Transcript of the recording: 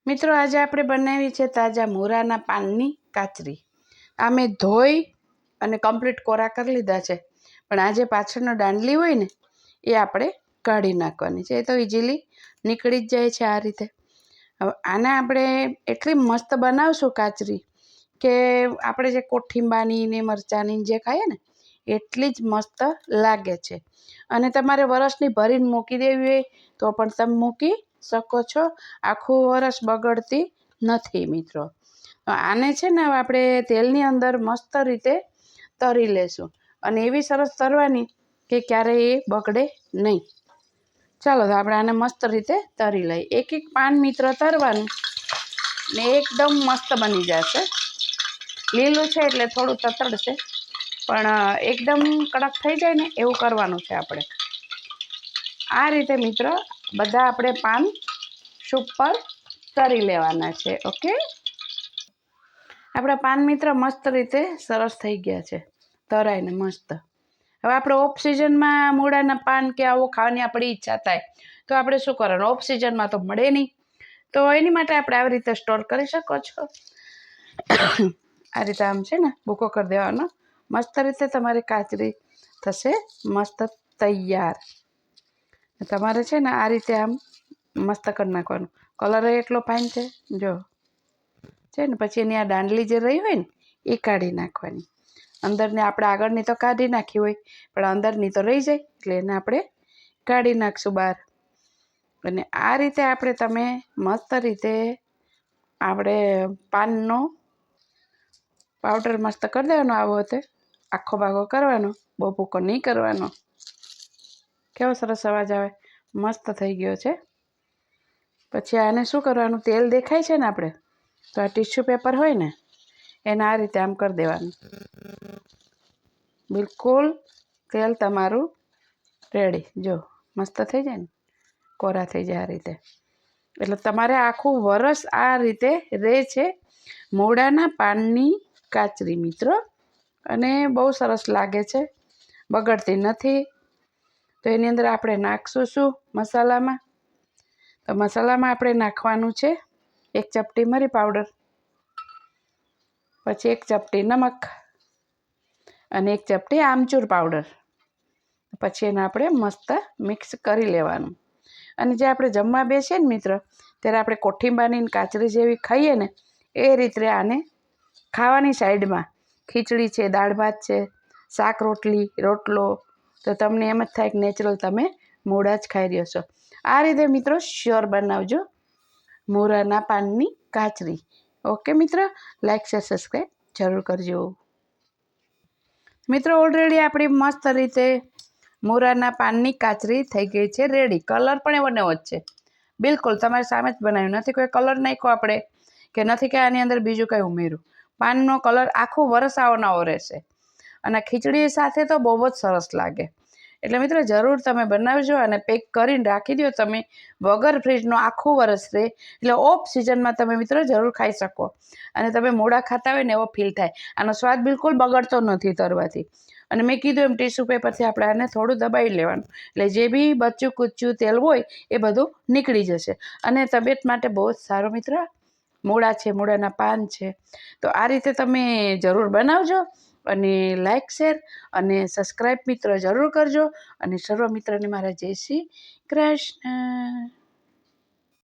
મિત્રો આજે આપણે બનાવી છે તાજા મૂળાના પાનની કાચરી। આ મેં ધોઈ અને કમ્પ્લીટ કોરા કરી લીધા છે, પણ આ જે પાછળનો દાંડલી હોય ને એ આપણે કાઢી નાખવાની છે। એ તો ઇઝીલી નીકળી જ જાય છે આ રીતે। હવે આને આપણે એટલી મસ્ત બનાવશું કાચરી કે આપણે જે કોઠીંબાની ને મરચાંની જે ખાઈએ ને એટલી જ મસ્ત લાગે છે। અને તમારે વરસની ભરીને મૂકી દેવી હોય તો પણ તમે મૂકી શકો છો, આખું વરસ બગડતી નથી મિત્રો। આને છે ને આપણે તેલની અંદર મસ્ત રીતે તરી લેશું અને એવી સરસ તરવાની કે ક્યારેય એ બગડે નહીં। ચાલો તો આપણે આને મસ્ત રીતે તરી લઈએ। એક એક પાન મિત્ર તરવાનું ને એકદમ મસ્ત બની જશે। લીલું છે એટલે થોડું તતડશે, પણ એકદમ કડક થઈ જાય ને એવું કરવાનું છે આપણે। આ રીતે મિત્ર બધા આપણે પાન સૂપ પર તરી લેવાના છે। ઓકે, આપણા પાન મિત્ર મસ્ત રીતે સરસ થઈ ગયા છે તરાઈને મસ્ત। હવે આપણે ઓફ સિઝનમાં મૂળાના પાન કે આવો ખાવાની આપણી ઈચ્છા થાય તો આપણે શું કરવાનું? ઓફ સિઝનમાં તો મળે નહીં, તો એની માટે આપણે આવી રીતે સ્ટોર કરી શકો છો। આ રીતે આમ છે ને ભૂકો કરી દેવાનો, મસ્ત રીતે તમારી કાચરી થશે મસ્ત તૈયાર। તમારે છે ને આ રીતે આમ મસ્ત કરી નાખવાનું। કલર એટલો ફાઇન છે જો છે ને। પછી એની આ દાંડલી જે રહી હોય ને એ કાઢી નાખવાની। અંદરની આપણે આગળની તો કાઢી નાખી હોય, પણ અંદરની તો રહી જાય એટલે એને આપણે કાઢી નાખશું બહાર। અને આ રીતે આપણે તમે મસ્ત રીતે આપણે પાનનો પાવડર મસ્ત કરી દેવાનો। આવો તે આખો ભાગો કરવાનો, બહુ ભૂકો નહીં કરવાનો। કેવો સરસ અવાજ આવે, મસ્ત થઈ ગયો છે। પછી આને શું કરવાનું? તેલ દેખાય છે ને આપણે તો આ ટીશ્યુ પેપર હોય ને એને આ રીતે આમ કરી દેવાનું, બિલકુલ તેલ તમારું રેડી। જો મસ્ત થઈ જાય ને, કોરા થઈ જાય આ રીતે। એટલે તમારે આખું વરસ આ રીતે રહે છે મૂળાના પાનની કાચરી મિત્રો, અને બહુ સરસ લાગે છે, બગડતી નથી। તો એની અંદર આપણે નાખશું શું મસાલામાં? તો મસાલામાં આપણે નાખવાનું છે 1 ચપટી મરી પાવડર, પછી 1 ચપટી નમક અને 1 ચપટી આમચૂર પાવડર। પછી એને આપણે મસ્ત મિક્સ કરી લેવાનું। અને જે આપણે જમવા બેસીએ ને મિત્ર ત્યારે આપણે કોઠીંબાની કાચરી જેવી ખાઈએ ને એ રીતે આને ખાવાની સાઈડમાં ખીચડી છે, દાળ ભાત છે, શાક રોટલી, રોટલો, તો તમને એમ જ થાય કે નેચરલ તમે મૂળા જ ખાઈ રહ્યો છો। આ રીતે મિત્રો શ્યોર બનાવજો મૂળાના પાનની કાચરી। ઓકે મિત્ર, લાઈક શેર સબસ્ક્રાઈબ જરૂર કરજો। મિત્રો ઓલરેડી આપણી મસ્ત રીતે મૂળાના પાનની કાચરી થઈ ગઈ છે રેડી। કલર પણ એવો ને એવો જ છે, બિલકુલ તમારી સામે જ બનાવ્યું, નથી કોઈ કલર નાખ્યો આપણે કે નથી કે આની અંદર બીજું કંઈ ઉમેર્યું। પાનનો કલર આખું વરસ આવો નવો રહેશે અને ખીચડી સાથે તો બહુ જ સરસ લાગે। એટલે મિત્રો જરૂર તમે બનાવજો અને પેક કરીને રાખી દો તમે, વગર ફ્રીજનો આખું વરસ રહે। એટલે ઓફ સિઝનમાં તમે મિત્રો જરૂર ખાઈ શકો અને તમે મૂળા ખાતા હોય ને એવો ફીલ થાય। આનો સ્વાદ બિલકુલ બગડતો નથી તરવાથી। અને મેં કીધું એમ ટીશ્યુ પેપરથી આપણે આને થોડું દબાવી લેવાનું, એટલે જે બી બચ્ચું કૂચ્યું તેલ હોય એ બધું નીકળી જશે અને તબિયત માટે બહુ જ સારો મિત્ર મૂળા છે, મૂળાના પાન છે। તો આ રીતે તમે જરૂર બનાવજો અને લાઈક શેર અને સબસ્ક્રાઈબ મિત્ર જરૂર કરજો। અને સર્વ મિત્રને મારા જય શ્રી કૃષ્ણ।